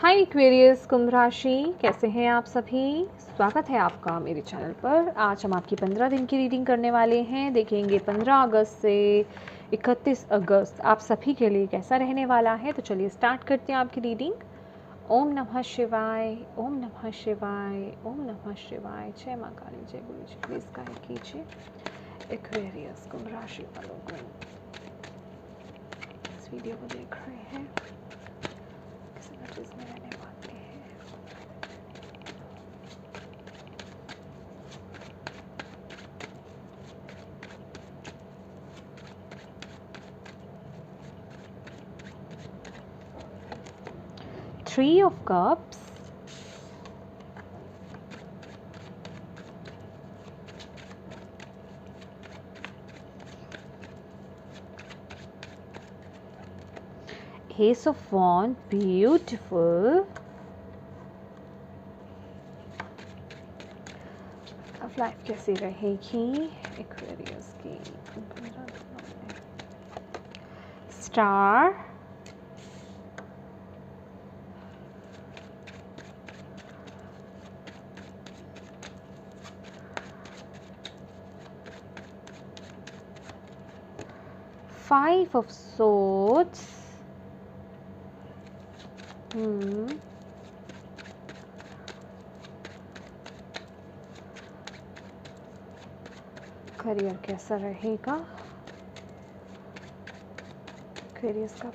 हाय Aquarius Kumbh राशि, कैसे हैं आप सभी। स्वागत है आपका मेरे चैनल पर। आज हम आपकी 15 दिन की रीडिंग करने वाले हैं। देखेंगे 15 अगस्त से 31 अगस्त आप सभी के लिए कैसा रहने वाला है। तो चलिए स्टार्ट करते हैं आपकी रीडिंग। ओम नमः शिवाय, ओम नमः शिवाय, ओम नमः शिवाय। जय माँ काली, जय गुरु जी। प्लीज गाइड कीजिए एक्वेरियस कुंभ राशि वालों को इस वीडियो को देख रहे हैं, किस एनर्जीज में रहने वाले हैं। Three of Cups, Ace of Wands, beautiful. अब लाइफ कैसी रहेगी एक्वेरियस की। Star, Five of Swords, career कैसा रहेगा एक्वेरियस का।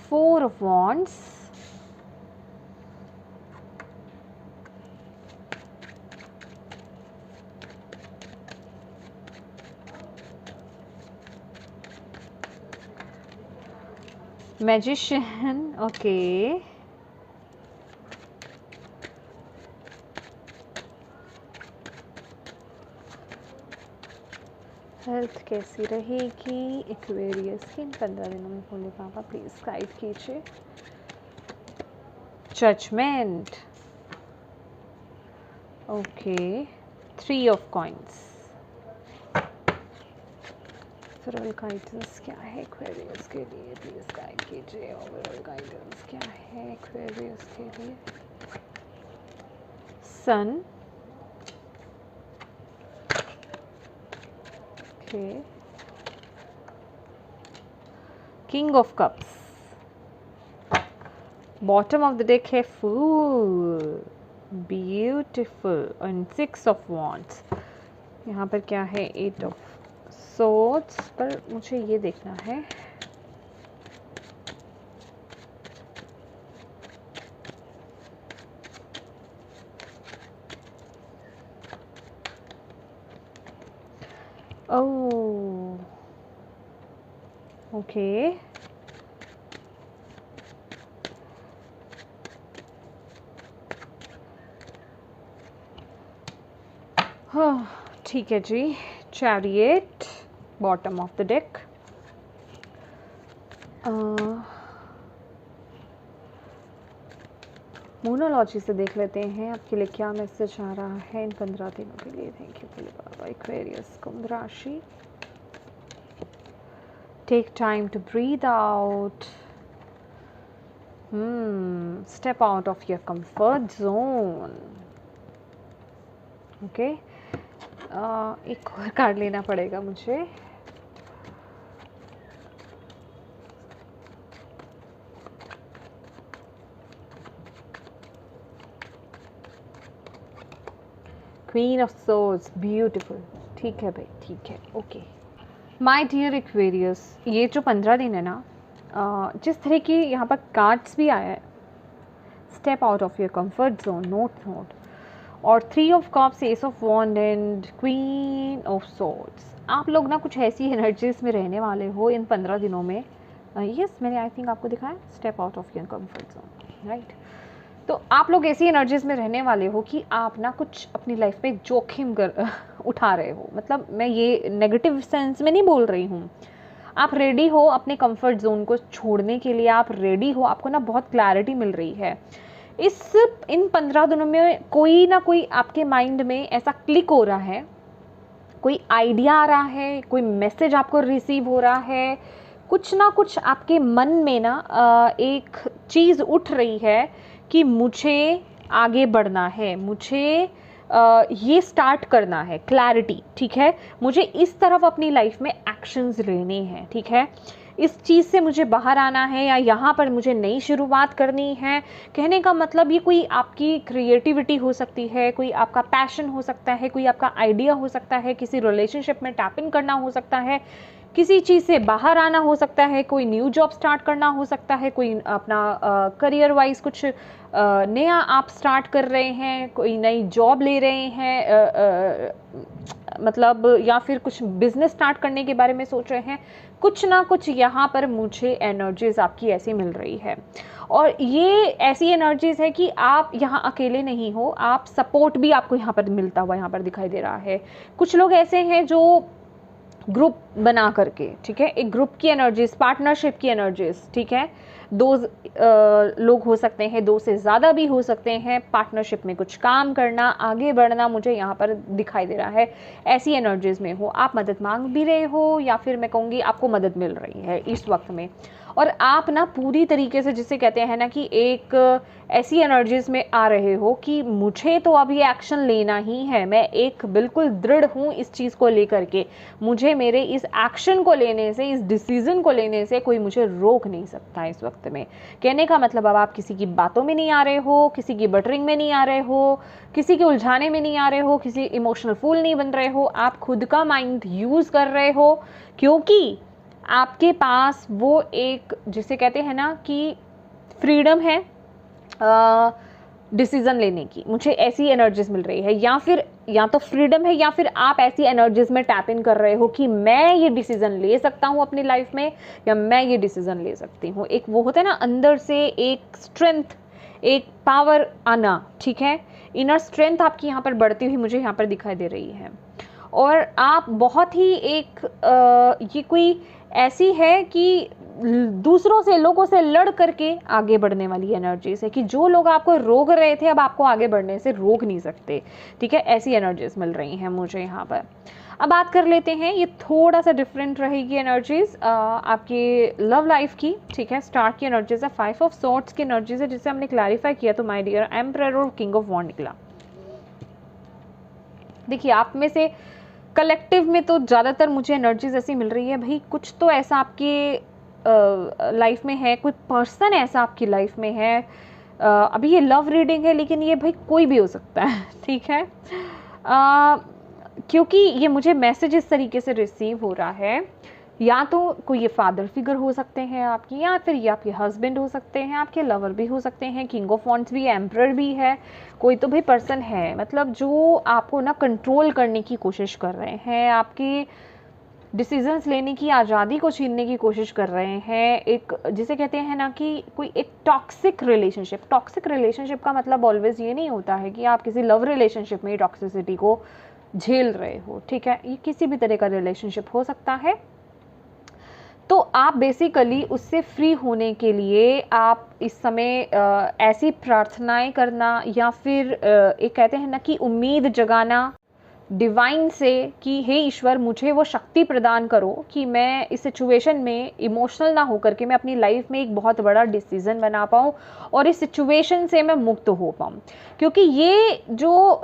Four of Wands, Magician, okay. Health कैसी रहेगी एक्वेरियस की इन 15 दिनों में। भोले बाबा प्लीज गाइड कीजिए। Judgement, okay. 3 of coins. Overall guidance क्या है एक्वेरियस के लिए, प्लीज गाइड कीजिए। ओवरऑल गाइडेंस क्या है एक्वेरियस के लिए। Sun, okay. King of cups, bottom of the deck है फूल, ब्यूटिफुल। And 6 of wands. यहाँ पर क्या है 8 ऑफ सोर्ड्स। पर मुझे ये देखना है ओह ओके। हाँ ठीक है जी। Chariot, bottom of the deck. मोनोलॉजी से देख लेते हैं आपके लिए क्या मैसेज आ रहा है इन 15 दिनों के लिए। Thank you Bhole Baba. Aquarius Kumbh राशि, take time to breathe out, step out of your comfort zone. Okay, एक और कार्ड लेना पड़ेगा मुझे। Queen of swords, beautiful. ठीक है भाई, ठीक है, ओके। माय डियर एक्वेरियस, ये जो 15 दिन है ना, जिस तरह की यहाँ पर कार्ड्स भी आया है, step out of your comfort zone, note, और 3 of cups, ace of wand and queen of swords. आप लोग ना कुछ ऐसी एनर्जीज में रहने वाले हो इन 15 दिनों में। यस, मैंने आई थिंक आपको दिखाया step out of your comfort zone, right. तो आप लोग ऐसी एनर्जीज में रहने वाले हो कि आप ना कुछ अपनी लाइफ में जोखिम उठा रहे हो। मतलब मैं ये नेगेटिव सेंस में नहीं बोल रही हूँ। आप रेडी हो अपने कंफर्ट जोन को छोड़ने के लिए, आप रेडी हो, आपको ना बहुत क्लैरिटी मिल रही है। इन 15 दिनों में कोई ना कोई आपके माइंड में ऐसा क्लिक हो रहा है, कोई आइडिया आ रहा है, कोई मैसेज आपको रिसीव हो रहा है, कुछ ना कुछ आपके मन में ना एक चीज़ उठ रही है कि मुझे आगे बढ़ना है, मुझे ये स्टार्ट करना है, क्लैरिटी, ठीक है, मुझे इस तरफ अपनी लाइफ में एक्शंस लेने हैं, ठीक है, इस चीज़ से मुझे बाहर आना है या यहाँ पर मुझे नई शुरुआत करनी है। कहने का मतलब ये कोई आपकी क्रिएटिविटी हो सकती है, कोई आपका पैशन हो सकता है, कोई आपका आइडिया हो सकता है, किसी रिलेशनशिप में टैप इन करना हो सकता है, किसी चीज़ से बाहर आना हो सकता है, कोई न्यू जॉब स्टार्ट करना हो सकता है, कोई अपना करियर वाइज कुछ नया आप स्टार्ट कर रहे हैं, कोई नई जॉब ले रहे हैं, मतलब या फिर कुछ बिजनेस स्टार्ट करने के बारे में सोच रहे हैं। कुछ ना कुछ यहाँ पर मुझे एनर्जीज आपकी ऐसी मिल रही है, और ये ऐसी एनर्जीज है कि आप यहाँ अकेले नहीं हो, आप सपोर्ट भी आपको यहाँ पर मिलता हुआ यहाँ पर दिखाई दे रहा है। कुछ लोग ऐसे हैं जो ग्रुप बना करके, ठीक है, एक ग्रुप की एनर्जीज, पार्टनरशिप की एनर्जीज, ठीक है, दो लोग हो सकते हैं, दो से ज़्यादा भी हो सकते हैं, पार्टनरशिप में कुछ काम करना, आगे बढ़ना मुझे यहाँ पर दिखाई दे रहा है। ऐसी एनर्जीज में हो, आप मदद मांग भी रहे हो या फिर मैं कहूँगी आपको मदद मिल रही है इस वक्त में, और आप ना पूरी तरीके से, जिसे कहते हैं ना कि एक ऐसी एनर्जीज में आ रहे हो कि मुझे तो अब ये एक्शन लेना ही है, मैं एक बिल्कुल दृढ़ हूँ इस चीज़ को लेकर के, मुझे मेरे इस एक्शन को लेने से, इस डिसीजन को लेने से कोई मुझे रोक नहीं सकता इस वक्त में। कहने का मतलब अब आप किसी की बातों में नहीं आ रहे हो, किसी की बटरिंग में नहीं आ रहे हो, किसी के उलझाने में नहीं आ रहे हो, किसी इमोशनल फूल नहीं बन रहे हो, आप खुद का माइंड यूज़ कर रहे हो, क्योंकि आपके पास वो एक, जिसे कहते हैं ना कि फ्रीडम है डिसीजन लेने की। मुझे ऐसी एनर्जीज मिल रही है, या फिर या तो फ्रीडम है या फिर आप ऐसी एनर्जीज में टैप इन कर रहे हो कि मैं ये डिसीजन ले सकता हूँ अपनी लाइफ में, या मैं ये डिसीजन ले सकती हूँ। एक वो होता है ना अंदर से एक स्ट्रेंथ, एक पावर आना, ठीक है, इनर स्ट्रेंथ आपकी यहाँ पर बढ़ती हुई मुझे यहाँ पर दिखाई दे रही है। और आप बहुत ही एक ये कोई ऐसी है कि दूसरों से, लोगों से लड़ करके आगे बढ़ने वाली एनर्जीज है कि जो लोग आपको रोक रहे थे अब आपको आगे बढ़ने से रोक नहीं सकते, ठीक है, ऐसी एनर्जीज मिल रही हैं मुझे यहाँ पर। अब बात कर लेते हैं, ये थोड़ा सा डिफरेंट रहेगी एनर्जीज आपकी लव लाइफ की, ठीक है। स्टार्ट की एनर्जीज है 5 ऑफ सॉर्ड्स की एनर्जीज है, जिसे हमने क्लैरिफाई किया तो माय डियर एम्परर और किंग ऑफ वॉन्ड निकला। देखिए आप में से कलेक्टिव में तो ज़्यादातर मुझे एनर्जीज ऐसी मिल रही है, भाई कुछ तो ऐसा आपके लाइफ में है, कोई पर्सन ऐसा आपकी लाइफ में है। अभी ये लव रीडिंग है लेकिन ये भाई कोई भी हो सकता है, ठीक है, क्योंकि ये मुझे मैसेज इस तरीके से रिसीव हो रहा है, या तो कोई ये फादर फिगर हो सकते हैं आपकी, या फिर ये आपके हस्बैंड हो सकते हैं, आपके लवर भी हो सकते हैं, किंग ऑफ वॉन्ड्स भी, एम्परर भी है, कोई तो भी पर्सन है, मतलब जो आपको ना कंट्रोल करने की कोशिश कर रहे हैं, आपकी डिसीजंस लेने की आज़ादी को छीनने की कोशिश कर रहे हैं। एक जिसे कहते हैं ना कि कोई एक टॉक्सिक रिलेशनशिप। टॉक्सिक रिलेशनशिप का मतलब ऑलवेज ये नहीं होता है कि आप किसी लव रिलेशनशिप में टॉक्सिसिटी को झेल रहे हो, ठीक है, ये किसी भी तरह का रिलेशनशिप हो सकता है। तो आप बेसिकली उससे फ्री होने के लिए आप इस समय ऐसी प्रार्थनाएं करना, या फिर एक कहते हैं ना कि उम्मीद जगाना डिवाइन से कि हे ईश्वर मुझे वो शक्ति प्रदान करो कि मैं इस सिचुएशन में इमोशनल ना होकर के मैं अपनी लाइफ में एक बहुत बड़ा डिसीजन बना पाऊँ और इस सिचुएशन से मैं मुक्त हो पाऊँ। क्योंकि ये जो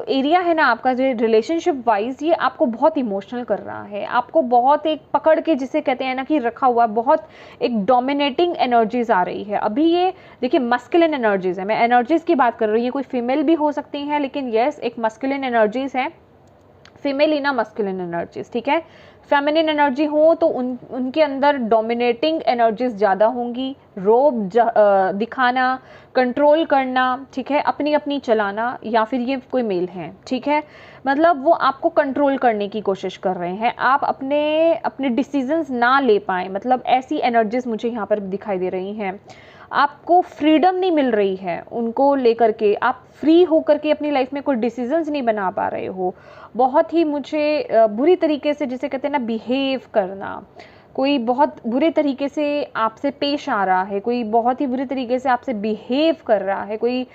एरिया है ना आपका, जो रिलेशनशिप वाइज, ये आपको बहुत इमोशनल कर रहा है, आपको बहुत एक पकड़ के, जिसे कहते हैं ना कि रखा हुआ, बहुत एक डोमिनेटिंग एनर्जीज आ रही है अभी। ये देखिए मस्कुलिन एनर्जीज है, मैं एनर्जीज की बात कर रही हूँ, ये कोई फीमेल भी हो सकती हैं, लेकिन यस एक मस्कुलिन एनर्जीज है, फीमेल इना मस्कुलिन एनर्जीज, ठीक है। फेमिनिन एनर्जी हो तो उनके अंदर डोमिनेटिंग एनर्जीज ज़्यादा होंगी, रोब दिखाना, कंट्रोल करना, ठीक है, अपनी अपनी चलाना, या फिर ये कोई मेल है, ठीक है, मतलब वो आपको कंट्रोल करने की कोशिश कर रहे हैं, आप अपने डिसीजंस ना ले पाएँ, मतलब ऐसी एनर्जीज मुझे यहाँ पर दिखाई दे रही हैं। आपको फ्रीडम नहीं मिल रही है उनको लेकर के, आप फ्री होकर के अपनी लाइफ में कोई डिसीजंस नहीं बना पा रहे हो। बहुत ही मुझे बुरी तरीके से, जिसे कहते हैं ना बिहेव करना, कोई बहुत बुरे तरीके से आपसे पेश आ रहा है, कोई बहुत ही बुरे तरीके से आपसे बिहेव कर रहा है, कोई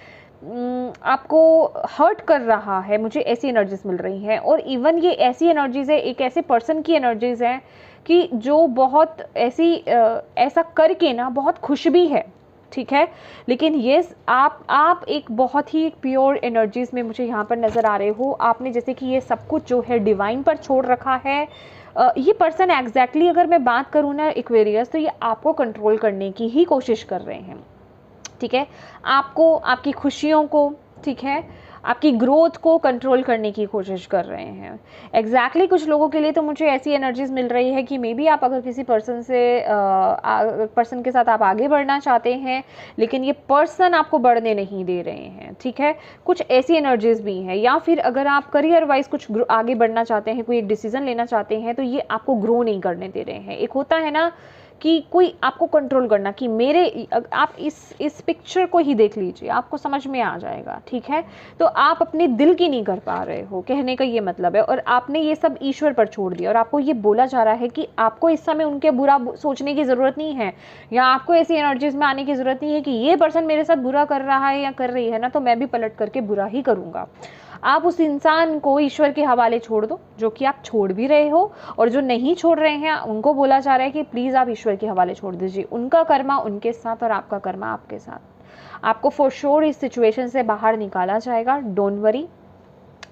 आपको हर्ट कर रहा है, मुझे ऐसी एनर्जीज मिल रही हैं। और इवन ये ऐसी एनर्जीज है, एक ऐसे पर्सन की एनर्जीज है कि जो बहुत ऐसा करके ना बहुत खुश भी है, ठीक है, लेकिन ये आप एक बहुत ही प्योर एनर्जीज में मुझे यहाँ पर नज़र आ रहे हो। आपने जैसे कि ये सब कुछ जो है डिवाइन पर छोड़ रखा है। ये पर्सन एग्जैक्टली अगर मैं बात करूँ ना एक्वेरियस, तो ये आपको कंट्रोल करने की ही कोशिश कर रहे हैं, ठीक है, आपको, आपकी खुशियों को, ठीक है, आपकी ग्रोथ को कंट्रोल करने की कोशिश कर रहे हैं एग्जैक्टली। कुछ लोगों के लिए तो मुझे ऐसी एनर्जीज मिल रही है कि मे बी आप अगर किसी पर्सन के साथ आप आगे बढ़ना चाहते हैं, लेकिन ये पर्सन आपको बढ़ने नहीं दे रहे हैं, ठीक है, कुछ ऐसी एनर्जीज भी हैं। या फिर अगर आप करियर वाइज कुछ आगे बढ़ना चाहते हैं, कोई एक डिसीजन लेना चाहते हैं, तो ये आपको ग्रो नहीं करने दे रहे हैं। एक होता है ना कि कोई आपको कंट्रोल करना, कि मेरे, आप इस पिक्चर को ही देख लीजिए, आपको समझ में आ जाएगा, ठीक है। तो आप अपने दिल की नहीं कर पा रहे हो, कहने का ये मतलब है, और आपने ये सब ईश्वर पर छोड़ दिया, और आपको ये बोला जा रहा है कि आपको इस समय उनके बुरा सोचने की ज़रूरत नहीं है, या आपको ऐसी एनर्जीज में आने की ज़रूरत नहीं है कि ये पर्सन मेरे साथ बुरा कर रहा है या कर रही है ना, तो मैं भी पलट करके बुरा ही करूँगा। आप उस इंसान को ईश्वर के हवाले छोड़ दो, जो कि आप छोड़ भी रहे हो, और जो नहीं छोड़ रहे हैं उनको बोला जा रहा है कि प्लीज़ आप ईश्वर के हवाले छोड़ दीजिए। उनका कर्मा उनके साथ और आपका कर्मा आपके साथ। आपको फॉर श्योर इस सिचुएशन से बाहर निकाला जाएगा, डोंट वरी।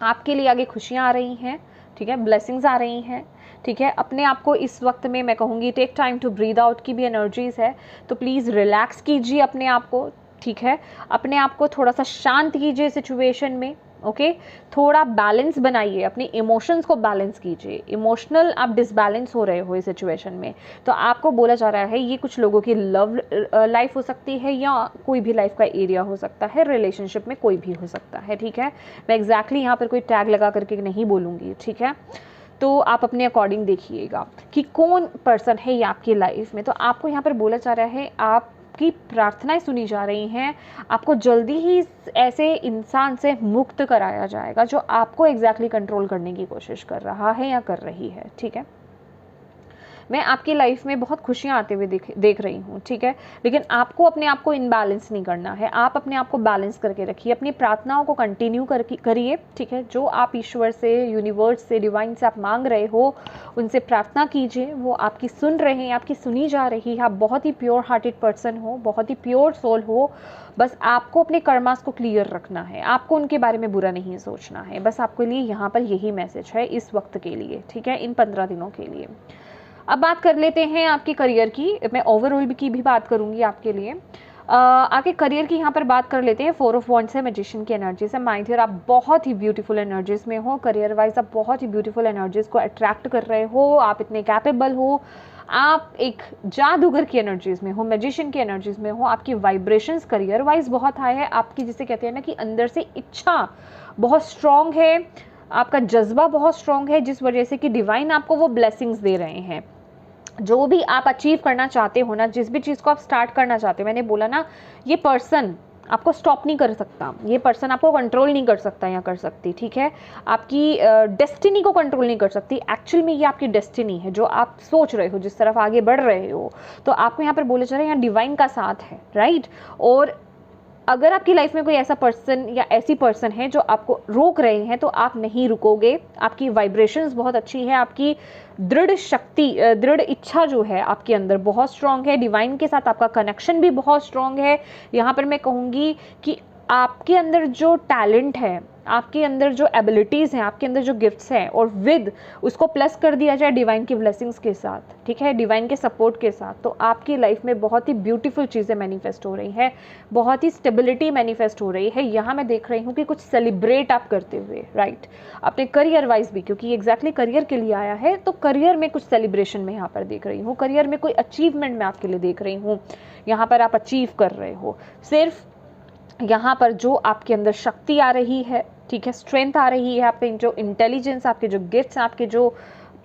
आपके लिए आगे खुशियाँ आ रही हैं, ठीक है, ब्लेसिंग्स आ रही हैं, ठीक है। अपने आप को इस वक्त में मैं कहूँगी take time to breathe out की भी एनर्जीज है, तो प्लीज़ रिलैक्स कीजिए अपने आप को, ठीक है, अपने आप को थोड़ा सा शांत कीजिए सिचुएशन में, ओके, थोड़ा बैलेंस बनाइए, अपने इमोशंस को बैलेंस कीजिए। इमोशनल आप डिसबैलेंस हो रहे हो इस सिचुएशन में, तो आपको बोला जा रहा है, ये कुछ लोगों की लव लाइफ हो सकती है, या कोई भी लाइफ का एरिया हो सकता है, रिलेशनशिप में कोई भी हो सकता है, ठीक है। मैं एग्जैक्टली यहाँ पर कोई टैग लगा करके नहीं बोलूँगी, ठीक है। तो आप अपने अकॉर्डिंग देखिएगा कि कौन पर्सन है ये आपकी लाइफ में। तो आपको यहाँ पर बोला जा रहा है, आप की प्रार्थनाएं सुनी जा रही हैं, आपको जल्दी ही ऐसे इंसान से मुक्त कराया जाएगा जो आपको एग्जैक्टली कंट्रोल करने की कोशिश कर रहा है या कर रही है, ठीक है। मैं आपकी लाइफ में बहुत खुशियाँ आते हुए देख रही हूँ, ठीक है, लेकिन आपको अपने आप को इनबैलेंस नहीं करना है। आप अपने आप को बैलेंस करके रखिए, अपनी प्रार्थनाओं को कंटिन्यू करिए, ठीक है। जो आप ईश्वर से, यूनिवर्स से, डिवाइन से आप मांग रहे हो, उनसे प्रार्थना कीजिए, वो आपकी सुन रहे हैं, आपकी सुनी जा रही है। आप बहुत ही प्योर हार्टेड पर्सन हो, बहुत ही प्योर सोल हो। बस आपको अपने कर्मास को क्लियर रखना है, आपको उनके बारे में बुरा नहीं सोचना है। बस आपके लिए यहाँ पर यही मैसेज है इस वक्त के लिए, ठीक है, इन 15 दिनों के लिए। अब बात कर लेते हैं आपके करियर की। मैं ओवरऑल की भी बात करूंगी आपके लिए। आपके करियर की यहाँ पर बात कर लेते हैं। 4 ऑफ वॉन्ड्स है, मैजिशियन की एनर्जीज है। माय डियर, आप बहुत ही ब्यूटीफुल एनर्जीज में हो। करियर वाइज आप बहुत ही ब्यूटीफुल एनर्जीज को अट्रैक्ट कर रहे हो। आप इतने कैपेबल हो, आप एक जादूगर की एनर्जीज में हो, मैजिशियन की एनर्जीज में हो। आपकी वाइब्रेशंस करियर वाइज बहुत हाई है। आपकी जिसे कहते हैं ना कि अंदर से इच्छा बहुत स्ट्रांग है, आपका जज्बा बहुत स्ट्रांग है, जिस वजह से कि डिवाइन आपको वो ब्लेसिंग्स दे रहे हैं। जो भी आप अचीव करना चाहते हो ना, जिस भी चीज़ को आप स्टार्ट करना चाहते हो, मैंने बोला ना, ये पर्सन आपको स्टॉप नहीं कर सकता, ये पर्सन आपको कंट्रोल नहीं कर सकता या कर सकती, ठीक है। आपकी डेस्टिनी को कंट्रोल नहीं कर सकती। एक्चुअल में ये आपकी डेस्टिनी है, जो आप सोच रहे हो, जिस तरफ आगे बढ़ रहे हो। तो आपको यहाँ पर बोले जा रहे हैं, यहाँ डिवाइन का साथ है, राइट। और अगर आपकी लाइफ में कोई ऐसा पर्सन या ऐसी पर्सन है जो आपको रोक रहे हैं, तो आप नहीं रुकोगे। आपकी वाइब्रेशंस बहुत अच्छी है, आपकी दृढ़ शक्ति, दृढ़ इच्छा जो है आपके अंदर बहुत स्ट्रांग है। डिवाइन के साथ आपका कनेक्शन भी बहुत स्ट्रांग है। यहाँ पर मैं कहूँगी कि आपके अंदर जो टैलेंट है, आपके अंदर जो एबिलिटीज़ हैं, आपके अंदर जो गिफ्ट्स हैं, और विद उसको प्लस कर दिया जाए डिवाइन की ब्लेसिंग्स के साथ, ठीक है, डिवाइन के सपोर्ट के साथ, तो आपकी लाइफ में बहुत ही ब्यूटीफुल चीज़ें मैनिफेस्ट हो रही है, बहुत ही स्टेबिलिटी मैनिफेस्ट हो रही है। यहाँ मैं देख रही हूँ कि कुछ सेलिब्रेट आप करते हुए, राइट, अपने करियर वाइज भी, क्योंकि एग्जैक्टली करियर के लिए आया है, तो करियर में कुछ सेलिब्रेशन में यहाँ पर देख रही हूँ। करियर में कोई अचीवमेंट मैं आपके लिए देख रही हूँ, यहाँ पर आप अचीव कर रहे हो। सिर्फ यहाँ पर जो आपके अंदर शक्ति आ रही है, ठीक है, स्ट्रेंथ आ रही है, आपके जो इंटेलिजेंस, आपके जो गिफ्ट्स, आपके जो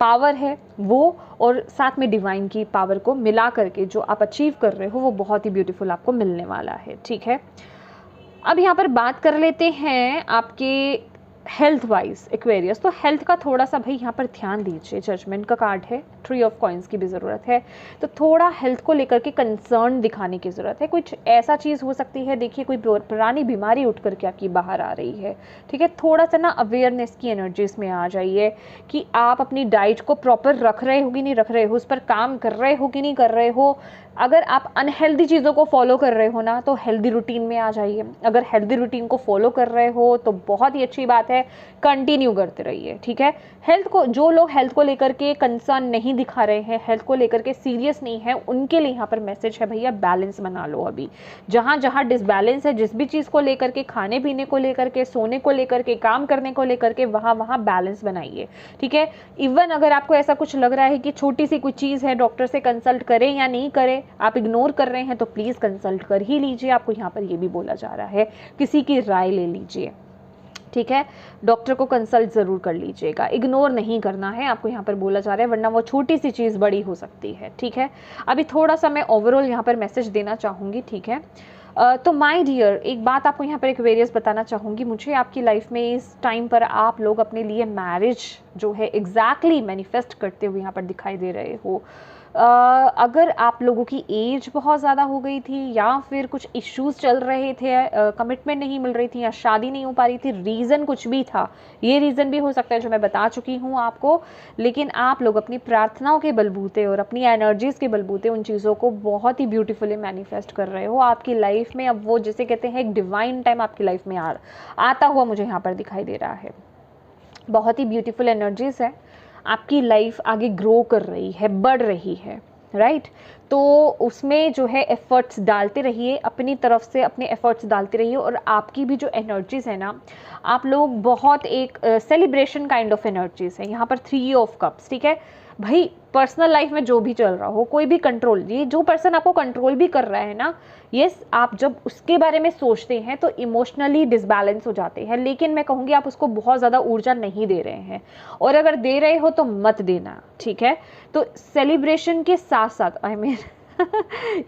पावर है वो, और साथ में डिवाइन की पावर को मिला करके जो आप अचीव कर रहे हो, वो बहुत ही ब्यूटीफुल आपको मिलने वाला है, ठीक है। अब यहाँ पर बात कर लेते हैं आपके हेल्थ वाइज एक्वेरियस, तो हेल्थ का थोड़ा सा भाई यहाँ पर ध्यान दीजिए। जजमेंट का कार्ड है, 3 ऑफ कॉइन्स की भी ज़रूरत है, तो थोड़ा हेल्थ को लेकर के कंसर्न दिखाने की ज़रूरत है। कुछ ऐसा चीज़ हो सकती है, देखिए कोई पुरानी बीमारी उठ करके आपकी बाहर आ रही है, ठीक है। थोड़ा सा ना अवेयरनेस की एनर्जीज में आ जाइए कि आप अपनी डाइट को प्रॉपर रख रहे हो कि नहीं रख रहे हो, उस पर काम कर रहे हो कि नहीं कर रहे हो। अगर आप अनहेल्दी चीज़ों को फॉलो कर रहे हो ना, तो हेल्दी रूटीन में आ जाइए। अगर हेल्दी रूटीन को फॉलो कर रहे हो तो बहुत ही अच्छी बात है, कंटिन्यू करते रहिए, ठीक है। हेल्थ को, जो लोग हेल्थ को लेकर के कंसर्न नहीं दिखा रहे हैं, हेल्थ को लेकर के सीरियस नहीं है, उनके लिए यहाँ पर मैसेज है, भैया बैलेंस बना लो। अभी जहाँ जहाँ डिसबैलेंस है, जिस भी चीज़ को लेकर के, खाने पीने को लेकर के, सोने को लेकर के, काम करने को लेकर के, वहाँ वहाँ बैलेंस बनाइए, ठीक है। इवन अगर आपको ऐसा कुछ लग रहा है कि छोटी सी कोई चीज़ है, डॉक्टर से कंसल्ट करें या नहीं करें, आप इग्नोर कर रहे हैं, तो प्लीज़ कंसल्ट कर ही लीजिए। आपको यहाँ पर ये भी बोला जा रहा है, किसी की राय ले लीजिए, ठीक है। डॉक्टर को कंसल्ट ज़रूर कर लीजिएगा, इग्नोर नहीं करना है, आपको यहाँ पर बोला जा रहा है, वरना वो छोटी सी चीज़ बड़ी हो सकती है, ठीक है। अभी थोड़ा सा मैं ओवरऑल यहाँ पर मैसेज देना चाहूँगी, ठीक है। तो माय डियर, एक बात आपको यहाँ पर एक्वेरियस बताना चाहूँगी, मुझे आपकी लाइफ में इस टाइम पर आप लोग अपने लिए मैरिज जो है एग्जैक्टली मैनिफेस्ट करते हुए यहाँ पर दिखाई दे रहे हो। अगर आप लोगों की एज बहुत ज़्यादा हो गई थी, या फिर कुछ इश्यूज चल रहे थे, कमिटमेंट नहीं मिल रही थी, या शादी नहीं हो पा रही थी, रीज़न कुछ भी था, ये रीज़न भी हो सकता है जो मैं बता चुकी हूँ आपको, लेकिन आप लोग अपनी प्रार्थनाओं के बलबूते और अपनी एनर्जीज़ के बलबूते उन चीज़ों को बहुत ही ब्यूटीफुली मैनिफेस्ट कर रहे हो आपकी लाइफ में। अब वो जिसे कहते हैं एक डिवाइन टाइम आपकी लाइफ में आता हुआ मुझे यहाँ पर दिखाई दे रहा है। बहुत ही ब्यूटीफुल एनर्जीज है, आपकी लाइफ आगे ग्रो कर रही है, बढ़ रही है, राइट। तो उसमें जो है एफर्ट्स डालते रहिए, अपनी तरफ से अपने एफर्ट्स डालते रहिए। और आपकी भी जो एनर्जीज है ना, आप लोग बहुत एक सेलिब्रेशन काइंड ऑफ एनर्जीज है यहाँ पर, 3 ऑफ कप्स, ठीक है भाई। पर्सनल लाइफ में जो भी चल रहा हो, कोई भी कंट्रोल, ये जो पर्सन आपको कंट्रोल भी कर रहा है ना, यस, आप जब उसके बारे में सोचते हैं तो इमोशनली डिसबैलेंस हो जाते हैं। लेकिन मैं कहूँगी आप उसको बहुत ज़्यादा ऊर्जा नहीं दे रहे हैं, और अगर दे रहे हो तो मत देना, ठीक है। तो सेलिब्रेशन के साथ साथ, आई मीन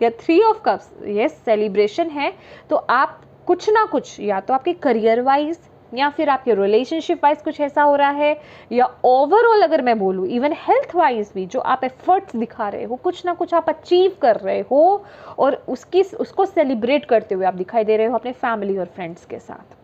या 3 ऑफ कप्स, यस, सेलिब्रेशन है। तो आप कुछ ना कुछ, या तो आपके करियर वाइज, या फिर आपके रिलेशनशिप वाइज कुछ ऐसा हो रहा है, या ओवरऑल अगर मैं बोलूँ इवन हेल्थ वाइज भी जो आप एफर्ट्स दिखा रहे हो, कुछ ना कुछ आप अचीव कर रहे हो, और उसको सेलिब्रेट करते हुए आप दिखाई दे रहे हो अपने फैमिली और फ्रेंड्स के साथ,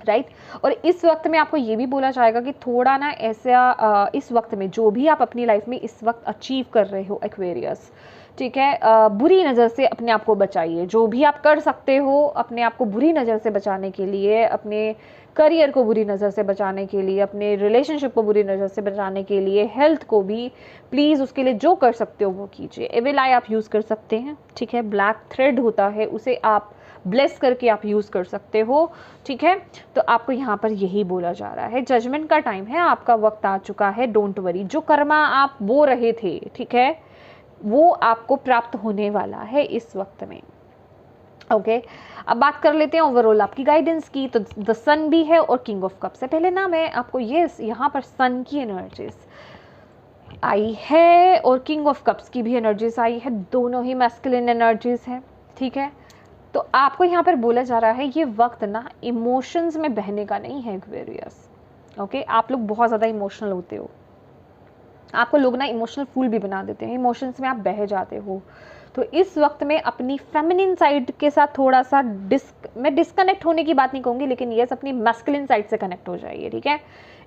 राइट। और इस वक्त में आपको ये भी बोला जाएगा कि थोड़ा ना ऐसा इस वक्त में जो भी आप अपनी लाइफ में इस वक्त अचीव कर रहे हो एक्वेरियस, ठीक है, बुरी नज़र से अपने आप को बचाइए। जो भी आप कर सकते हो अपने आप को बुरी नज़र से बचाने के लिए, अपने करियर को बुरी नज़र से बचाने के लिए, अपने रिलेशनशिप को बुरी नज़र से बचाने के लिए, हेल्थ को भी, प्लीज़ उसके लिए जो कर सकते हो वो कीजिए। एविल आई आप यूज़ कर सकते हैं, ठीक है। ब्लैक थ्रेड होता है, उसे आप ब्लेस करके आप यूज़ कर सकते हो, ठीक है। तो आपको यहाँ पर यही बोला जा रहा है, जजमेंट का टाइम है, आपका वक्त आ चुका है, डोंट वरी। जो कर्मा आप बो रहे थे, ठीक है, वो आपको प्राप्त होने वाला है इस वक्त में, ओके। अब बात कर लेते हैं ओवरऑल आपकी गाइडेंस की। तो द सन भी है और किंग ऑफ कप्स है। पहले ना मैं आपको ये यहाँ पर सन की एनर्जीज आई है और किंग ऑफ कप्स की भी एनर्जीज आई है, दोनों ही मैस्कुलिन एनर्जीज हैं, ठीक है। तो आपको यहाँ पर बोला जा रहा है ये वक्त ना इमोशंस में बहने का नहीं है एक्वेरियस, ओके। आप लोग बहुत ज़्यादा इमोशनल होते हो, आपको लोग ना इमोशनल फूल भी बना देते हैं, इमोशंस में आप बह जाते हो। तो इस वक्त में अपनी फेमिनिन साइड के साथ थोड़ा सा मैं डिस्कनेक्ट होने की बात नहीं कहूँगी, लेकिन यस, अपनी मैस्कुलिन साइड से कनेक्ट हो जाइए, ठीक है।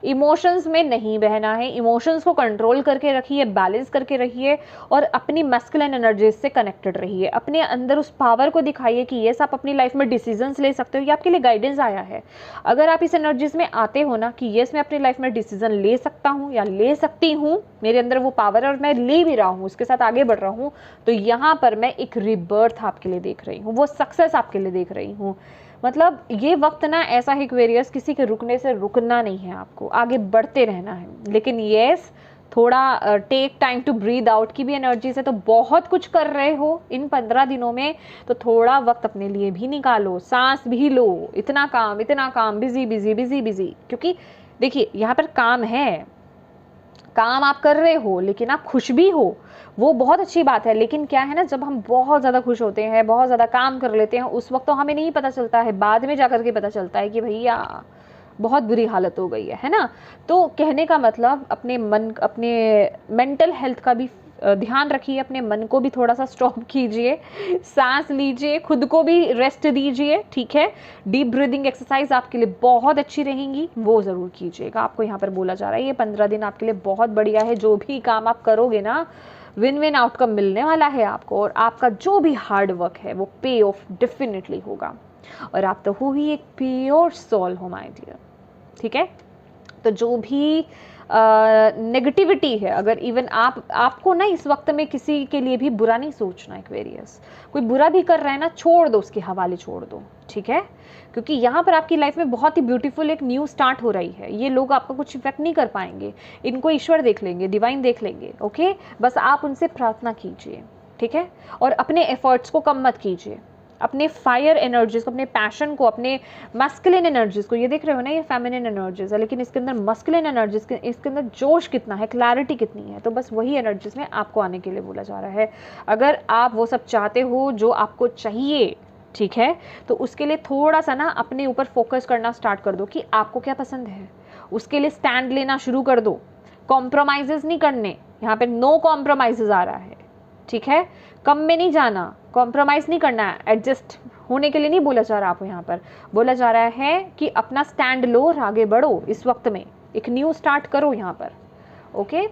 इमोशंस में नहीं बहना है, इमोशंस को कंट्रोल करके रखिए, बैलेंस करके रखिए, और अपनी मैस्कुलिन एनर्जीज से कनेक्टेड रहिए। अपने अंदर उस पावर को दिखाइए कि यस, आप अपनी लाइफ में डिसीजंस ले सकते हो। ये आपके लिए गाइडेंस आया है। अगर आप इस एनर्जीज में आते हो ना कि यस, मैं अपनी लाइफ में डिसीजन ले सकता हूँ या ले सकती हूँ, मेरे अंदर वो पावर है और मैं ले भी रहा हूँ, उसके साथ आगे बढ़ रहा हूँ, तो यहाँ पर मैं एक रिबर्थ आपके लिए देख रही हूँ, वो सक्सेस आपके लिए देख रही हूँ। मतलब ये वक्त ना ऐसा है एक्वेरियस, किसी के रुकने से रुकना नहीं है, आपको आगे बढ़ते रहना है। लेकिन यस, थोड़ा take time to breathe out की भी एनर्जी से। तो बहुत कुछ कर रहे हो इन 15 दिनों में, तो थोड़ा वक्त अपने लिए भी निकालो, सांस भी लो। इतना काम, बिजी बिजी बिजी बिजी, क्योंकि देखिए यहाँ पर काम है, काम आप कर रहे हो, लेकिन आप खुश भी हो, वो बहुत अच्छी बात है। लेकिन क्या है ना, जब हम बहुत ज़्यादा खुश होते हैं, बहुत ज़्यादा काम कर लेते हैं, उस वक्त तो हमें नहीं पता चलता है, बाद में जाकर के पता चलता है कि भैया बहुत बुरी हालत हो गई है ना। तो कहने का मतलब अपने मेंटल हेल्थ का भी ध्यान रखिए, अपने मन को भी थोड़ा सा स्टॉप कीजिए, सांस लीजिए, खुद को भी रेस्ट दीजिए, ठीक है। डीप ब्रीदिंग एक्सरसाइज आपके लिए बहुत अच्छी रहेंगी, वो ज़रूर कीजिएगा। आपको यहाँ पर बोला जा रहा है ये 15 दिन आपके लिए बहुत बढ़िया है। जो भी काम आप करोगे ना, विन विन आउटकम मिलने वाला है आपको, और आपका जो भी हार्ड वर्क है वो पे ऑफ डेफिनेटली होगा। और आप तो हो ही एक प्योर सोल हो माय डियर, ठीक है। तो जो भी नेगेटिविटी है, अगर इवन आपको ना इस वक्त में किसी के लिए भी बुरा नहीं सोचना। एक्वेरियस, कोई बुरा भी कर रहा है ना, छोड़ दो, उसके हवाले छोड़ दो, ठीक है। क्योंकि यहाँ पर आपकी लाइफ में बहुत ही ब्यूटीफुल एक न्यू स्टार्ट हो रही है। ये लोग आपका कुछ इफेक्ट नहीं कर पाएंगे, इनको ईश्वर देख लेंगे, डिवाइन देख लेंगे, ओके। बस आप उनसे प्रार्थना कीजिए, ठीक है। और अपने एफर्ट्स को कम मत कीजिए, अपने फायर एनर्जीज को, अपने पैशन को, अपने मस्कुलिन एनर्जीज को, ये देख रहे हो ना, ये फेमिनिन एनर्जीज है, लेकिन इसके अंदर मस्कुलिन एनर्जीज, इसके अंदर जोश कितना है, क्लैरिटी कितनी है, तो बस वही एनर्जीज में आपको आने के लिए बोला जा रहा है। अगर आप वो सब चाहते हो जो आपको चाहिए, ठीक है, तो उसके लिए थोड़ा सा ना अपने ऊपर फोकस करना स्टार्ट कर दो कि आपको क्या पसंद है, उसके लिए स्टैंड लेना शुरू कर दो। कॉम्प्रोमाइजेस नहीं करने, यहाँ पे नो कॉम्प्रोमाइजेस आ रहा है, ठीक है। कम में नहीं जाना, कॉम्प्रोमाइज़ नहीं करना है, एडजस्ट होने के लिए नहीं बोला जा रहा। आपको यहाँ पर बोला जा रहा है कि अपना स्टैंड लो और आगे बढ़ो, इस वक्त में एक न्यू स्टार्ट करो यहाँ पर, ओके।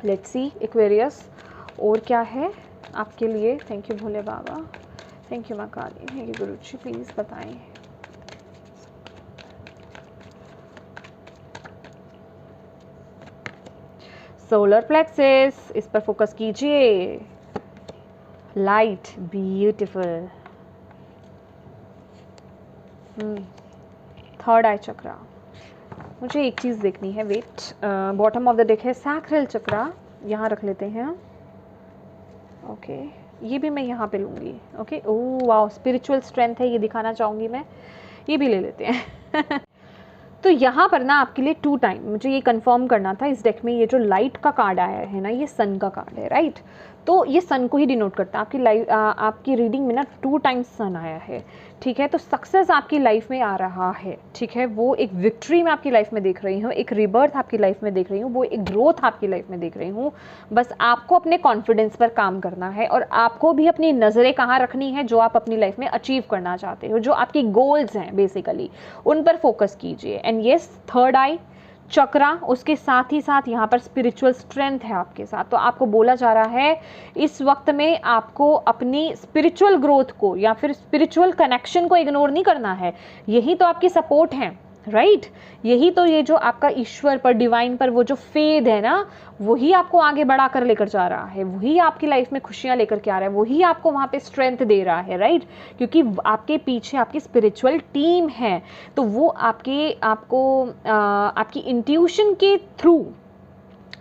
लेट्स सी एक्वेरियस, और क्या है आपके लिए। Thank you Bhole Baba, thank you माँ Kali, thank you Guru ji, please बताएं। सोलर प्लेक्सस, इस पर फोकस कीजिए। Light, beautiful. Third eye chakra, मुझे एक चीज़ देखनी है, wait. Bottom of the deck है सैक्रल चक्रा, यहाँ रख लेते हैं, ओके। ये भी मैं यहाँ पे लूँगी, okay. Oh wow, spiritual strength है, ये दिखाना चाहूँगी मैं, ये भी ले लेते हैं। तो यहाँ पर ना आपके लिए 2 टाइम, मुझे ये कंफर्म करना था। इस डेक में ये जो लाइट का कार्ड आया है ना, ये सन का कार्ड है, राइट। तो ये सन को ही डिनोट करता है। आपकी रीडिंग में ना 2 टाइम्स सन आया है, ठीक है। तो सक्सेस आपकी लाइफ में आ रहा है, ठीक है। वो एक विक्ट्री मैं आपकी लाइफ में देख रही हूँ, एक रिबर्थ आपकी लाइफ में देख रही हूँ, वो एक ग्रोथ आपकी लाइफ में देख रही हूँ। बस आपको अपने कॉन्फिडेंस पर काम करना है, और आपको भी अपनी नज़रें कहाँ रखनी है, जो आप अपनी लाइफ में अचीव करना चाहते हो, जो आपकी गोल्स हैं बेसिकली, उन पर फोकस कीजिए। एंड येस, थर्ड आई चक्रा, उसके साथ ही साथ यहाँ पर स्पिरिचुअल स्ट्रेंथ है आपके साथ। तो आपको बोला जा रहा है इस वक्त में आपको अपनी स्पिरिचुअल ग्रोथ को या फिर स्पिरिचुअल कनेक्शन को इग्नोर नहीं करना है। यही तो आपकी सपोर्ट है, राइट। यही तो ये जो आपका ईश्वर पर, डिवाइन पर वो जो फेथ है ना, वही आपको आगे बढ़ा कर लेकर जा रहा है, वही आपकी लाइफ में खुशियां लेकर के आ रहा है, वही आपको वहाँ पे स्ट्रेंथ दे रहा है, राइट। क्योंकि आपके पीछे आपकी स्पिरिचुअल टीम है, तो वो आपकी इंट्यूशन के थ्रू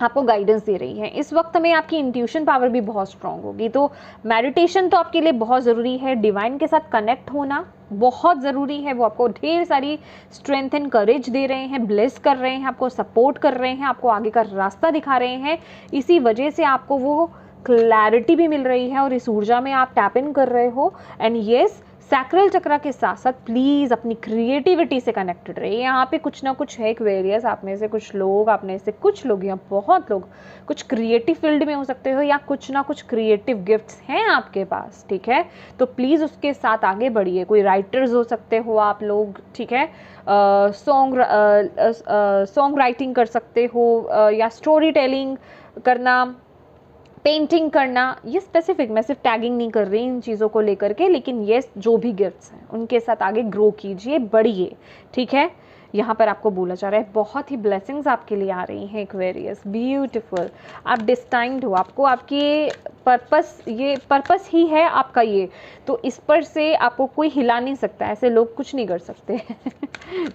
आपको गाइडेंस दे रही है। इस वक्त में आपकी इंट्यूशन पावर भी बहुत स्ट्रांग होगी। तो मेडिटेशन तो आपके लिए बहुत ज़रूरी है, डिवाइन के साथ कनेक्ट होना बहुत ज़रूरी है। वो आपको ढेर सारी स्ट्रेंथ एंड करेज दे रहे हैं, ब्लेस कर रहे हैं, आपको सपोर्ट कर रहे हैं, आपको आगे का रास्ता दिखा रहे हैं। इसी वजह से आपको वो क्लैरिटी भी मिल रही है और इस ऊर्जा में आप टैप इन कर रहे हो। एंड येस, सैक्रल चक्रा के साथ साथ प्लीज़ अपनी क्रिएटिविटी से कनेक्टेड रहिए। यहाँ पे कुछ ना कुछ है एक्वेरियस, आप में से कुछ लोग, आप में से कुछ लोग या बहुत लोग कुछ क्रिएटिव फील्ड में हो सकते हो, या कुछ ना कुछ क्रिएटिव गिफ्ट्स हैं आपके पास, ठीक है। तो प्लीज़ उसके साथ आगे बढ़िए। कोई राइटर्स हो सकते हो आप लोग, ठीक है, सॉन्ग राइटिंग कर सकते हो, या स्टोरी टेलिंग करना, पेंटिंग करना। ये स्पेसिफिक, मैं सिर्फ टैगिंग नहीं कर रही इन चीज़ों को लेकर के, लेकिन ये जो भी गिफ्ट्स हैं उनके साथ आगे ग्रो कीजिए, बढ़िए, ठीक है। यहाँ पर आपको बोला जा रहा है बहुत ही ब्लेसिंग्स आपके लिए आ रही हैं एक्वेरियस, ब्यूटीफुल। आप डिस्टाइंड हो, आपको आपके पर्पस, ये पर्पस ही है आपका ये, तो इस पर से आपको कोई हिला नहीं सकता, ऐसे लोग कुछ नहीं कर सकते।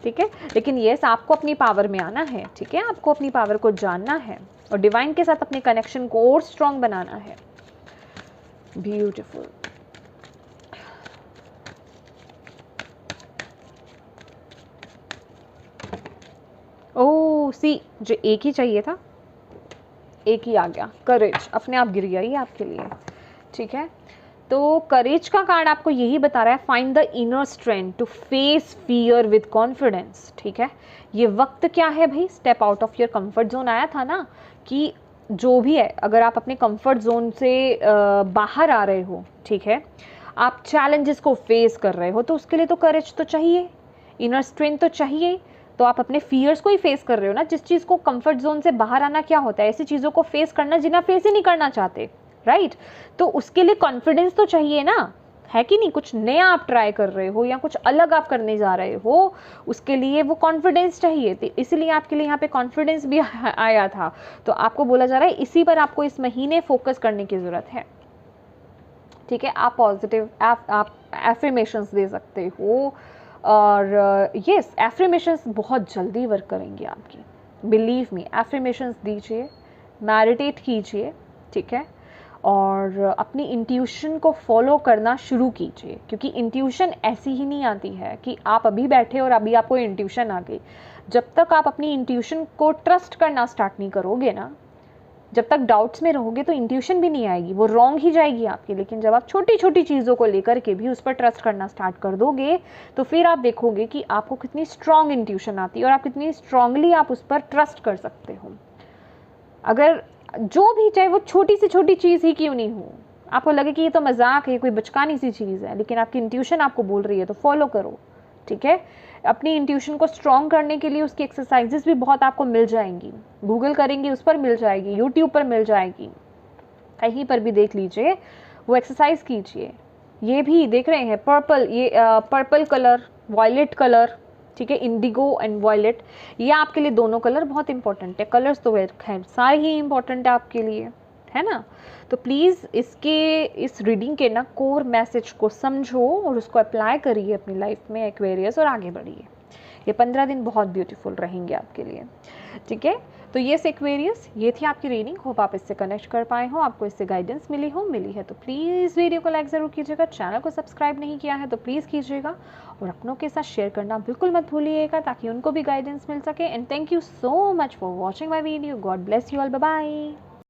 ठीक है, लेकिन येस, आपको अपनी पावर में आना है, ठीक है, आपको अपनी पावर को जानना है और डिवाइन के साथ अपने कनेक्शन को और स्ट्रॉन्ग बनाना है। ब्यूटीफुल। ओह सी, जो एक ही चाहिए था, एक ही आ गया। करेज अपने आप गिर गया ये आपके लिए, ठीक है। तो करेज का कार्ड आपको यही बता रहा है, find the inner strength to face fear with confidence. ठीक है, ये वक्त क्या है भाई, step out of your comfort zone आया था ना, कि जो भी है, अगर आप अपने कंफर्ट जोन से बाहर आ रहे हो, ठीक है, आप चैलेंजेस को फेस कर रहे हो, तो उसके लिए तो करेज तो चाहिए, इनर स्ट्रेंथ तो चाहिए। तो आप अपने फियर्स को ही फेस कर रहे हो ना, जिस चीज़ को कंफर्ट जोन से बाहर आना क्या होता है, ऐसी चीज़ों को फेस करना जिन्हें आप फेस ही नहीं करना चाहते, राइट। तो उसके लिए कॉन्फिडेंस तो चाहिए ना, है कि नहीं। कुछ नया आप ट्राई कर रहे हो या कुछ अलग आप करने जा रहे हो, उसके लिए वो कॉन्फिडेंस चाहिए। तो इसलिए आपके लिए यहाँ पे कॉन्फिडेंस भी आया था। तो आपको बोला जा रहा है इसी पर आपको इस महीने फोकस करने की ज़रूरत है। ठीक है, आप पॉजिटिव आप एफर्मेशंस दे सकते हो, और यस, एफर्मेशंस बहुत जल्दी वर्क करेंगी आपकी, बिलीव मी। एफर्मेशंस दीजिए, मेडिटेट कीजिए, ठीक है, और अपनी इंट्यूशन को फॉलो करना शुरू कीजिए, क्योंकि इंट्यूशन ऐसी ही नहीं आती है कि आप अभी बैठे और अभी आपको इंट्यूशन आ गई। जब तक आप अपनी इंट्यूशन को ट्रस्ट करना स्टार्ट नहीं करोगे ना, जब तक डाउट्स में रहोगे, तो इंट्यूशन भी नहीं आएगी, वो रॉन्ग ही जाएगी आपकी। लेकिन जब आप छोटी छोटी चीज़ों को लेकर के भी उस पर ट्रस्ट करना स्टार्ट कर दोगे, तो फिर आप देखोगे कि आपको कितनी स्ट्रॉन्ग इंट्यूशन आती है और आप कितनी स्ट्रांगली आप उस पर ट्रस्ट कर सकते हो। अगर जो भी, चाहे वो छोटी से छोटी चीज़ ही क्यों नहीं हो, आपको लगे कि ये तो मजाक है, कोई बचकानी सी चीज़ है, लेकिन आपकी इंट्यूशन आपको बोल रही है, तो फॉलो करो। ठीक है, अपनी इंट्यूशन को स्ट्रॉन्ग करने के लिए उसकी एक्सरसाइजेस भी बहुत आपको मिल जाएंगी, गूगल करेंगे उस पर मिल जाएगी, यूट्यूब पर मिल जाएगी, कहीं पर भी देख लीजिए, वो एक्सरसाइज कीजिए। ये भी देख रहे हैं पर्पल, ये पर्पल कलर, वायलेट कलर, ठीक है, इंडिगो एंड वायलेट, ये आपके लिए दोनों कलर बहुत इंपॉर्टेंट है। कलर्स तो खैर सारे ही इंपॉर्टेंट है आपके लिए, है ना। तो प्लीज़ इस रीडिंग के ना कोर मैसेज को समझो और उसको अप्लाई करिए अपनी लाइफ में एक्वेरियस, और आगे बढ़िए। ये 15 दिन बहुत ब्यूटीफुल रहेंगे आपके लिए। ठीक है, तो ये एक्वेरियस, ये थी आपकी रीडिंग। होप आप इससे कनेक्ट कर पाए हो, आपको इससे गाइडेंस मिली है तो प्लीज़ वीडियो को लाइक ज़रूर कीजिएगा। चैनल को सब्सक्राइब नहीं किया है तो प्लीज़ कीजिएगा, और अपनों के साथ शेयर करना बिल्कुल मत भूलिएगा, ताकि उनको भी गाइडेंस मिल सके। And thank you so much for watching my video. God bless you all, bye bye.